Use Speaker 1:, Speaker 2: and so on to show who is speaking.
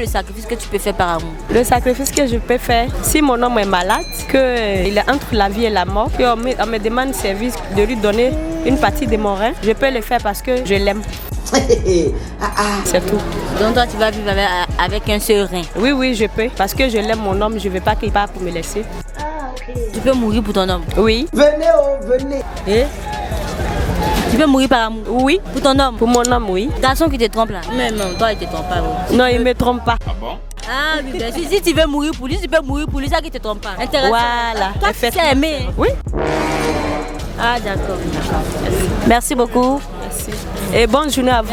Speaker 1: le sacrifice que tu peux faire par amour?
Speaker 2: Le sacrifice que je peux faire, si mon homme est malade, qu'il est entre la vie et la mort, qu'on me demande service de lui donner une partie de mon rein, je peux le faire parce que je l'aime. C'est tout.
Speaker 1: Donc toi tu vas vivre avec un seul rein?
Speaker 2: Oui, je peux. Parce que je l'aime mon homme, je ne veux pas qu'il parte pour me laisser.
Speaker 1: Tu peux mourir pour ton homme?
Speaker 2: Oui.
Speaker 3: Venez.
Speaker 1: Et tu peux mourir par amour?
Speaker 2: Oui.
Speaker 1: Pour ton homme?
Speaker 2: Pour mon homme, oui.
Speaker 1: Garçon qui te trompe là? Mais non, toi il te trompe pas. Oui.
Speaker 2: Non, il ne me trompe pas.
Speaker 4: Ah bon?
Speaker 1: Ah oui, ben, si tu veux mourir pour lui, tu peux mourir pour lui, ça qui te trompe pas. Intéressant.
Speaker 2: Voilà.
Speaker 1: Toi tu sais aimer.
Speaker 2: Oui.
Speaker 1: Ah d'accord. Merci beaucoup.
Speaker 2: Merci. Et bonne journée à vous.